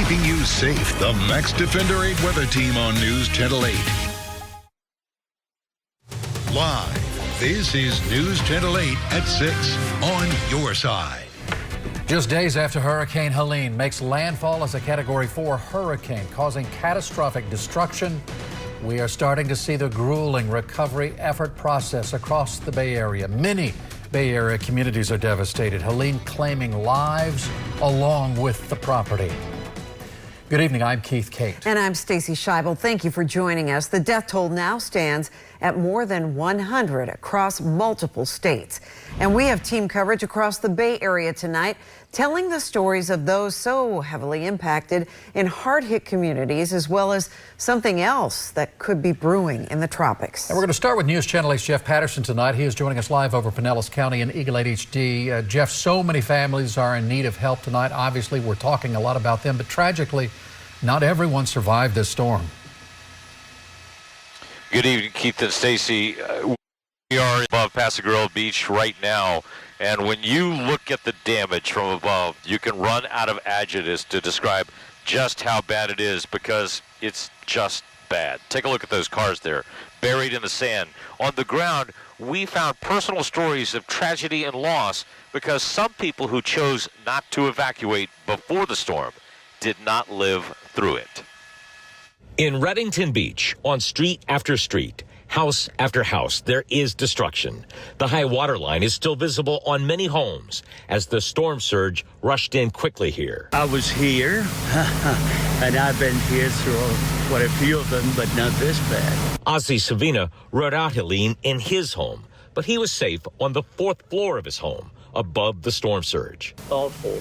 keeping you safe. The Max Defender 8 weather team on News Channel 8. Live, this is News Channel 8 at 6 on your side. Just days after Hurricane Helene makes landfall as a Category 4 hurricane, causing catastrophic destruction, we are starting to see the grueling recovery effort process across the Bay Area. Many Bay Area communities are devastated. Helene claiming lives along with the property. Good evening, I'm Keith Kate. And I'm Stacy Scheibel. Thank you for joining us. The death toll now stands at more than 100 across multiple states. And we have team coverage across the Bay Area tonight, telling the stories of those so heavily impacted in hard-hit communities, as well as something else that could be brewing in the tropics. And we're going to start with News Channel 8's Jeff Patterson tonight. He is joining us live over Pinellas County in Eagle 8 HD. Jeff, so many families are in need of help tonight. Obviously, we're talking a lot about them, but tragically, not everyone survived this storm. Good evening, Keith and Stacy. We are above Paso Royal Beach right now, and when you look at the damage from above, you can run out of adjectives to describe just how bad it is, because it's just bad. Take a look at those cars there, buried in the sand. On the ground, we found personal stories of tragedy and loss because some people who chose not to evacuate before the storm did not live through it. In Reddington Beach, on street after street, house after house, there is destruction. The high water line is still visible on many homes as the storm surge rushed in quickly here. I was here, and I've been here through quite a few of them, but not this bad. Ozzy Savina rode out Helene in his home, but he was safe on the 4th floor of his home, above the storm surge. Awful.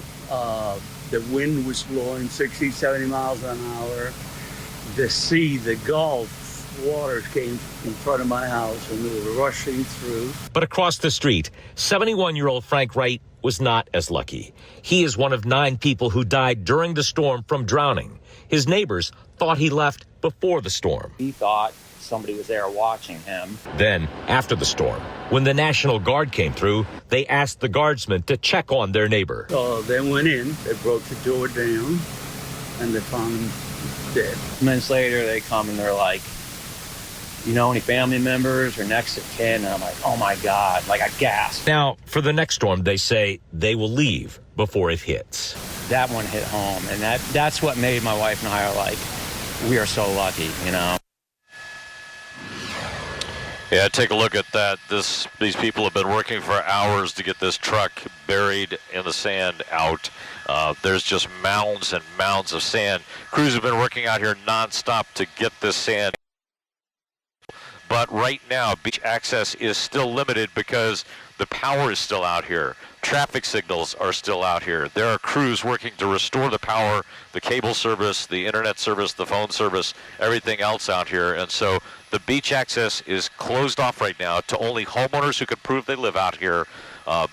The wind was blowing 60, 70 miles an hour. The sea, the Gulf, water came in front of my house and they were rushing through. But across the street, 71-year-old Frank Wright was not as lucky. He is one of 9 people who died during the storm from drowning. His neighbors thought he left before the storm. He thought somebody was there watching him. Then, after the storm, when the National Guard came through, they asked the guardsmen to check on their neighbor. So they went in, they broke the door down, and they found him dead. Minutes later, they come and they're like, you know, any family members or next of kin? And I'm like, oh my God, like I gasped. Now, for the next storm, they say they will leave before it hits. That one hit home, and that's what made my wife and I are like, we are so lucky, you know. Yeah, take a look at that. These people have been working for hours to get this truck buried in the sand out. There's just mounds and mounds of sand. Crews have been working out here nonstop to get this sand. But right now, beach access is still limited because the power is still out here. Traffic signals are still out here. There are crews working to restore the power, the cable service, the internet service, the phone service, everything else out here. And so the beach access is closed off right now to only homeowners who can prove they live out here,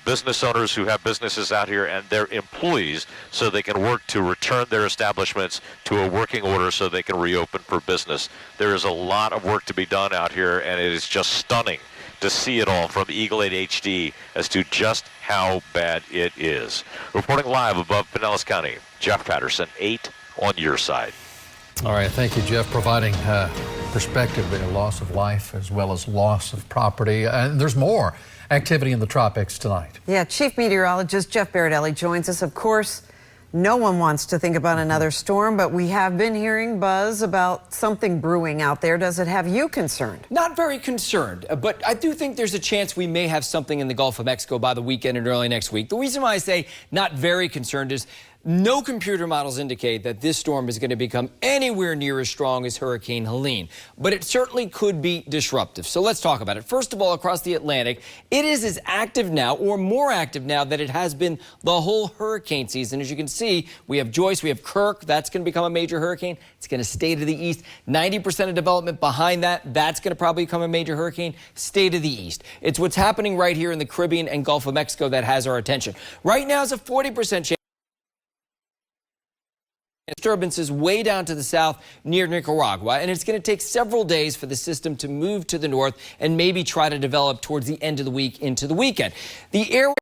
business owners who have businesses out here, and their employees, so they can work to return their establishments to a working order so they can reopen for business. There is a lot of work to be done out here, and it is just stunning to see it all from Eagle 8 HD as to just how bad it is. Reporting live above Pinellas County, Jeff Patterson, 8 on your side. All right, thank you, Jeff, providing perspective, the loss of life as well as loss of property. And there's more activity in the tropics tonight. Yeah, Chief Meteorologist Jeff Berardelli joins us. Of course, no one wants to think about another storm, but we have been hearing buzz about something brewing out there. Does it have you concerned? Not very concerned, but I do think there's a chance we may have something in the Gulf of Mexico by the weekend and early next week. The reason why I say not very concerned is no computer models indicate that this storm is going to become anywhere near as strong as Hurricane Helene, but it certainly could be disruptive. So let's talk about it. First of all, across the Atlantic, it is as active now or more active now than it has been the whole hurricane season. As you can see, we have Joyce, we have Kirk. That's going to become a major hurricane. It's going to stay to the east. 90% of development behind that, that's going to probably become a major hurricane. Stay to the east. It's what's happening right here in the Caribbean and Gulf of Mexico that has our attention. Right now is a 40% chance. Disturbances way down to the south near Nicaragua, and it's going to take several days for the system to move to the north and maybe try to develop towards the end of the week into the weekend. The air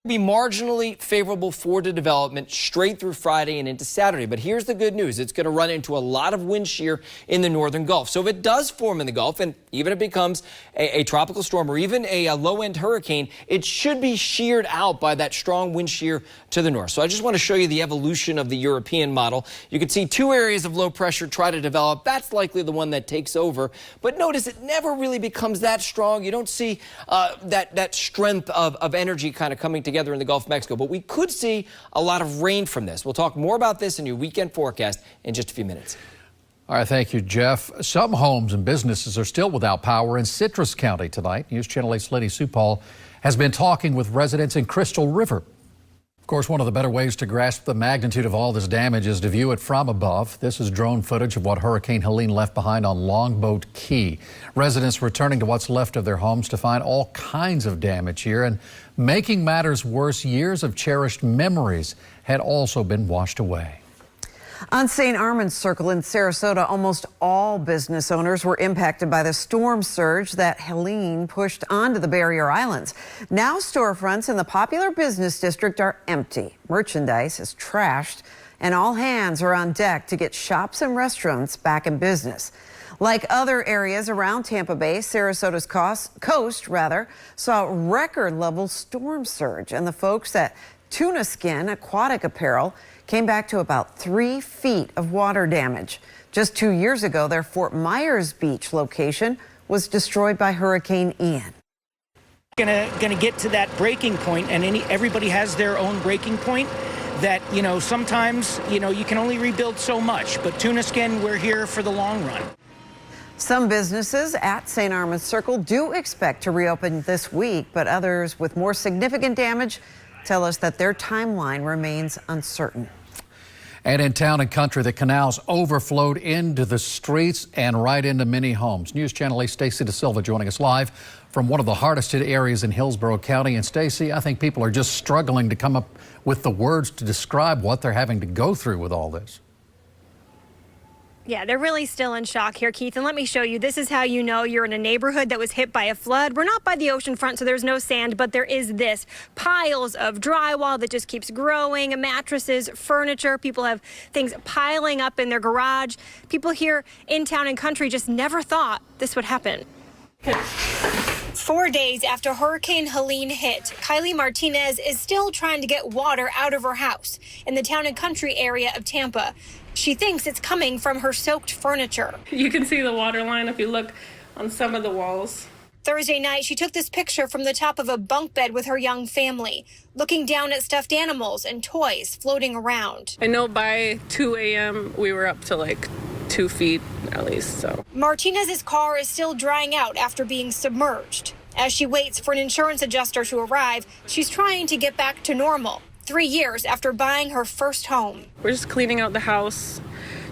Be marginally favorable for the development straight through Friday and into Saturday. But here's the good news. It's going to run into a lot of wind shear in the northern Gulf. So if it does form in the Gulf, and even if it becomes a tropical storm or even a low-end hurricane, it should be sheared out by that strong wind shear to the north. So I just want to show you the evolution of the European model. You can see two areas of low pressure try to develop. That's likely the one that takes over. But notice it never really becomes that strong. You don't see that strength of energy kind of coming together in the Gulf of Mexico, but we could see a lot of rain from this. We'll talk more about this in your weekend forecast in just a few minutes. All right, thank you, Jeff. Some homes and businesses are still without power in Citrus County tonight. NewsChannel 8's Liddy Supal has been talking with residents in Crystal River. Of course, one of the better ways to grasp the magnitude of all this damage is to view it from above. This is drone footage of what Hurricane Helene left behind on Longboat Key. Residents returning to what's left of their homes to find all kinds of damage here. And making matters worse, years of cherished memories had also been washed away. On St. Armand's Circle in Sarasota, almost all business owners were impacted by the storm surge that Helene pushed onto the barrier islands. Now storefronts in the popular business district are empty. Merchandise is trashed, and all hands are on deck to get shops and restaurants back in business. Like other areas around Tampa Bay, Sarasota's coast saw record-level storm surge, and the folks at Tuna Skin Aquatic Apparel came back to about 3 feet of water damage. Just 2 years ago, their Fort Myers Beach location was destroyed by Hurricane Ian. Gonna get to that breaking point, and everybody has their own breaking point. That sometimes you can only rebuild so much. But Tuna Skin, we're here for the long run. Some businesses at St. Armand's Circle do expect to reopen this week, but others with more significant damage tell us that their timeline remains uncertain. And in Town and Country, the canals overflowed into the streets and right into many homes. NewsChannel 8's Stacy DeSilva joining us live from one of the hardest hit areas in Hillsborough County. And Stacy, I think people are just struggling to come up with the words to describe what they're having to go through with all this. Yeah, they're really still in shock here, Keith. And let me show you. This is how you know you're in a neighborhood that was hit by a flood. We're not by the ocean front, so there's no sand, but there is this. Piles of drywall that just keeps growing, mattresses, furniture. People have things piling up in their garage. People here in Town and Country just never thought this would happen. 4 days after Hurricane Helene hit, Kylie Martinez is still trying to get water out of her house in the Town and Country area of Tampa. She thinks it's coming from her soaked furniture. You can see the water line if you look on some of the walls. Thursday night, she took this picture from the top of a bunk bed with her young family, looking down at stuffed animals and toys floating around. I know by 2 a.m. we were up to like 2 feet at least. So Martinez's car is still drying out after being submerged. As she waits for an insurance adjuster to arrive, she's trying to get back to normal. 3 years after buying her first home. We're just cleaning out the house,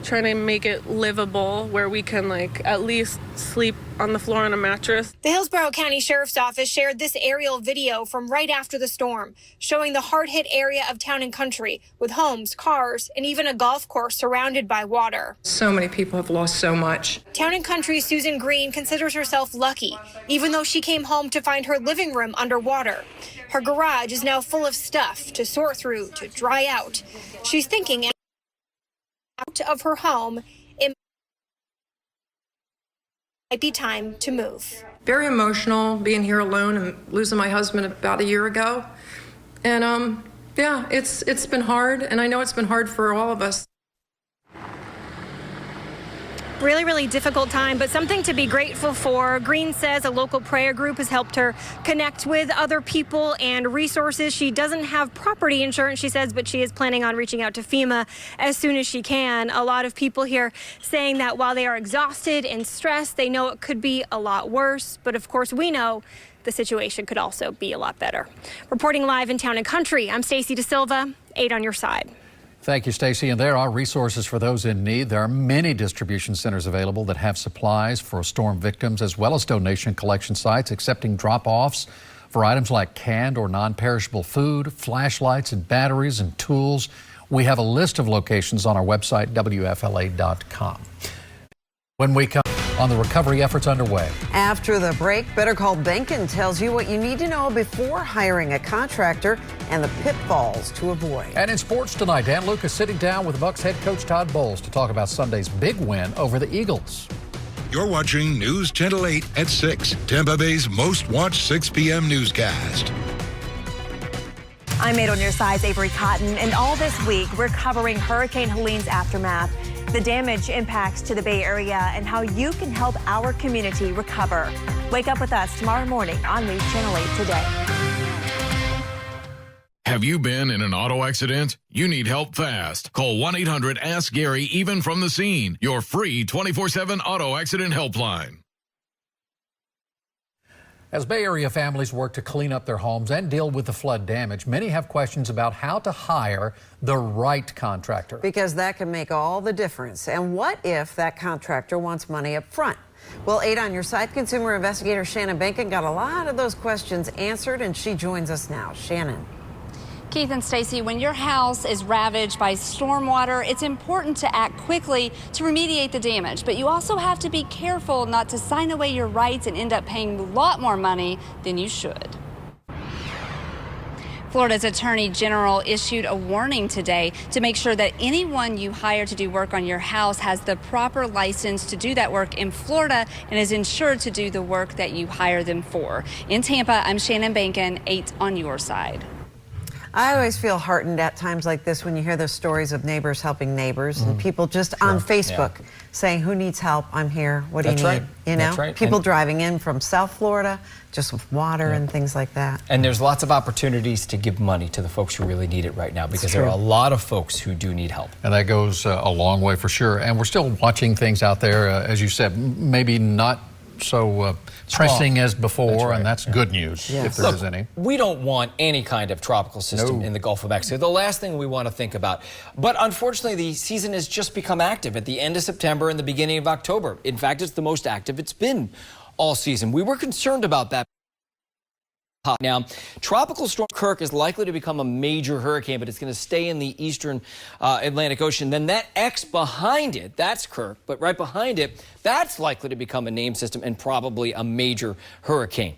trying to make it livable where we can at least sleep on the floor on a mattress. The Hillsborough County Sheriff's Office shared this aerial video from right after the storm, showing the hard-hit area of Town and Country with homes, cars, and even a golf course surrounded by water. So many people have lost so much. Town and Country's Susan Green considers herself lucky, even though she came home to find her living room underwater. Her garage is now full of stuff to sort through, to dry out. She's thinking out of her home, it might be time to move. Very emotional being here alone and losing my husband about a year ago. And yeah, it's been hard, and I know it's been hard for all of us. Really, really difficult time, but something to be grateful for. Green says a local prayer group has helped her connect with other people and resources. She doesn't have property insurance, she says, but she is planning on reaching out to FEMA as soon as she can. A lot of people here saying that while they are exhausted and stressed, they know it could be a lot worse. But of course, we know the situation could also be a lot better. Reporting live in Town and Country, I'm Stacy DeSilva, 8 on your side. Thank you, Stacy. And there are resources for those in need. There are many distribution centers available that have supplies for storm victims, as well as donation collection sites accepting drop-offs for items like canned or non-perishable food, flashlights and batteries and tools. We have a list of locations on our website, WFLA.com. When we come on the recovery efforts underway. After the break, Better Call Benkin tells you what you need to know before hiring a contractor and the pitfalls to avoid. And in sports tonight, Dan Lucas sitting down with Bucs head coach Todd Bowles to talk about Sunday's big win over the Eagles. You're watching News Channel 8 at 6, Tampa Bay's most watched 6 p.m. newscast. I'm 8 on your side's Avery Cotton, and all this week we're covering Hurricane Helene's aftermath, the damage impacts to the Bay Area, and how you can help our community recover. Wake up with us tomorrow morning on News Channel 8 Today. Have you been in an auto accident? You need help fast. Call 1-800-ASK-GARY even from the scene, your free 24/7 auto accident helpline. As Bay Area families work to clean up their homes and deal with the flood damage, many have questions about how to hire the right contractor. Because that can make all the difference. And what if that contractor wants money up front? Well, 8 on your side, consumer investigator Shannon Bacon got a lot of those questions answered, and she joins us now. Shannon. Keith and Stacy, when your house is ravaged by stormwater, it's important to act quickly to remediate the damage. But you also have to be careful not to sign away your rights and end up paying a lot more money than you should. Florida's Attorney General issued a warning today to make sure that anyone you hire to do work on your house has the proper license to do that work in Florida and is insured to do the work that you hire them for. In Tampa, I'm Shannon Bacon, 8 on your side. I always feel heartened at times like this when you hear those stories of neighbors helping neighbors and people just on Facebook saying, who needs help? I'm here. What do you need? You know, people driving in from South Florida just with water and things like that. And there's lots of opportunities to give money to the folks who really need it right now, because there are a lot of folks who do need help. And that goes a long way for sure. And we're still watching things out there, as you said, maybe not so pressing as before, and that's good news if there is any. We don't want any kind of tropical system in the Gulf of Mexico. The last thing we want to think about. But unfortunately, the season has just become active at the end of September and the beginning of October. In fact, it's the most active it's been all season. We were concerned about that. Now, Tropical Storm Kirk is likely to become a major hurricane, but it's going to stay in the eastern Atlantic Ocean. Then that X behind it, that's Kirk, but right behind it, that's likely to become a named system and probably a major hurricane.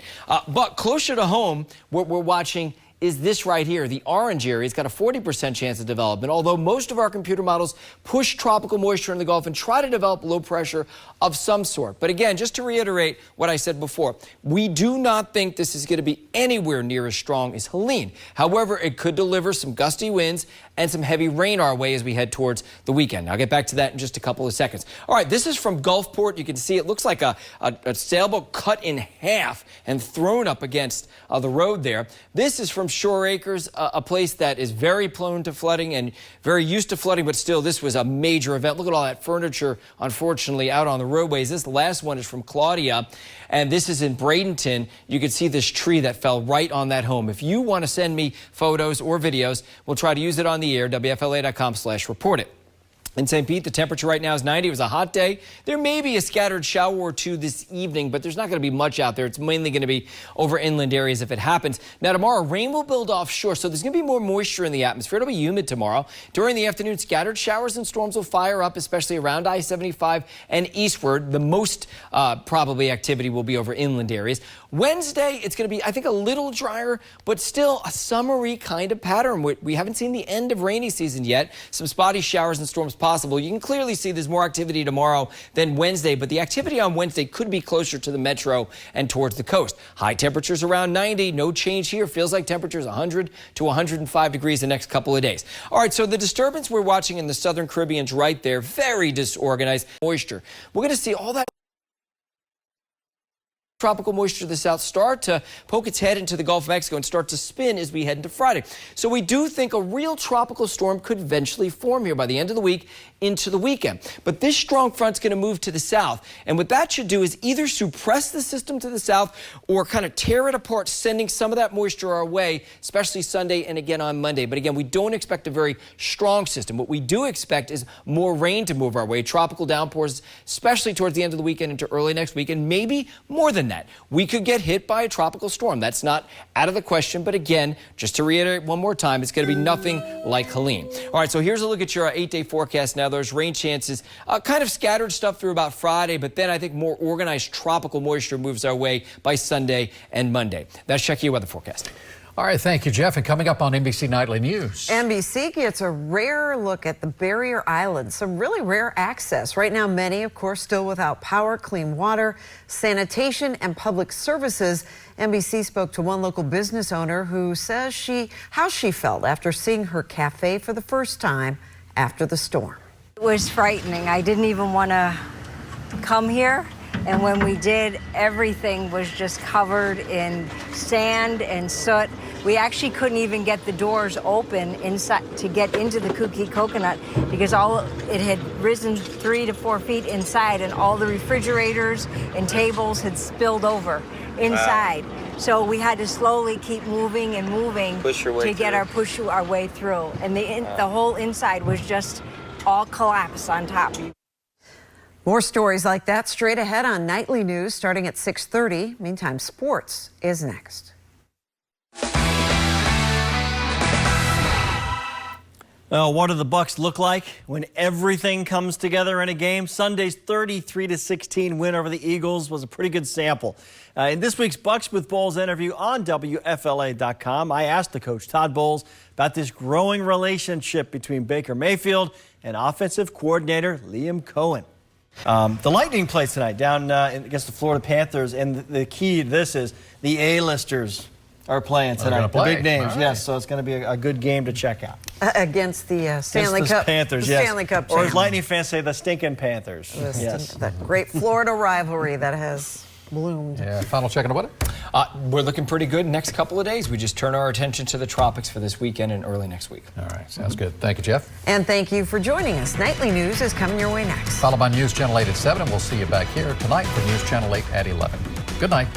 But closer to home, what we're watching is this right here. The orange area has got a 40% chance of development, although most of our computer models push tropical moisture in the Gulf and try to develop low pressure of some sort. But again, just to reiterate what I said before, we do not think this is going to be anywhere near as strong as Helene. However, it could deliver some gusty winds and some heavy rain our way as we head towards the weekend. I'll get back to that in just a couple of seconds. All right, this is from Gulfport. You can see it looks like a sailboat cut in half and thrown up against the road there. This is from Shore Acres, a place that is very prone to flooding and very used to flooding, but still, this was a major event. Look at all that furniture, unfortunately, out on the roadways. This last one is from Claudia, and this is in Bradenton. You can see this tree that fell right on that home. If you want to send me photos or videos, we'll try to use it on the air, WFLA.com/report it. In St. Pete, the temperature right now is 90. It was a hot day. There may be a scattered shower or two this evening, but there's not going to be much out there. It's mainly going to be over inland areas if it happens. Now, tomorrow, rain will build offshore, so there's going to be more moisture in the atmosphere. It'll be humid tomorrow. During the afternoon, scattered showers and storms will fire up, especially around I-75 and eastward. The most probably activity will be over inland areas. Wednesday, it's going to be, I think, a little drier, but still a summery kind of pattern. We haven't seen the end of rainy season yet. Some spotty showers and storms possible. You can clearly see there's more activity tomorrow than Wednesday, but the activity on Wednesday could be closer to the metro and towards the coast. High temperatures around 90. No change here. Feels like temperatures 100 to 105 degrees the next couple of days. All right, so the disturbance we're watching in the southern Caribbean's right there, very disorganized moisture. We're going to see all that tropical moisture to the south start to poke its head into the Gulf of Mexico and start to spin as we head into Friday. So we do think a real tropical storm could eventually form here by the end of the week into the weekend. But this strong front's going to move to the south. And what that should do is either suppress the system to the south or kind of tear it apart, sending some of that moisture our way, especially Sunday and again on Monday. But again, we don't expect a very strong system. What we do expect is more rain to move our way, tropical downpours, especially towards the end of the weekend into early next week, and maybe more than that. We could get hit by a tropical storm. That's not out of the question. But again, just to reiterate one more time, it's going to be nothing like Helene. All right, so here's a look at your 8-day forecast now. There's rain chances, kind of scattered stuff through about Friday, but then I think more organized tropical moisture moves our way by Sunday and Monday. That's checking your weather forecast. All right, thank you, Jeff. And coming up on NBC Nightly News. NBC gets a rare look at the barrier islands, some really rare access. Right now, many, of course, still without power, clean water, sanitation, and public services. NBC spoke to one local business owner who says how she felt after seeing her cafe for the first time after the storm. It was frightening. I didn't even want to come here. And when we did, everything was just covered in sand and soot. We actually couldn't even get the doors open inside to get into the Kooky Coconut because it had risen 3 to 4 feet inside, and all the refrigerators and tables had spilled over inside. So we had to slowly keep moving and moving push our way through. And the whole inside was just all collapsed on top. More stories like that straight ahead on Nightly News starting at 6:30. Meantime, sports is next. Well, what do the Bucks look like when everything comes together in a game? Sunday's 33-16 win over the Eagles was a pretty good sample. In this week's Bucks with Bowles interview on WFLA.com, I asked the coach, Todd Bowles, about this growing relationship between Baker Mayfield and offensive coordinator Liam Cohen. The Lightning plays tonight down against the Florida Panthers, and the key to this is the A-listers are playing tonight. The big names, yes. So it's going to be a good game to check out. Against the Stanley Cup Panthers, the yes. Stanley Cup or as Lightning fans say, the stinking Panthers. Yes. That great Florida rivalry that has bloomed. Yeah, final check on the weather? We're looking pretty good next couple of days. We just turn our attention to the tropics for this weekend and early next week. All right, sounds good. Thank you, Jeff. And thank you for joining us. Nightly News is coming your way next. Followed by News Channel 8 at 7, and we'll see you back here tonight for News Channel 8 at 11. Good night.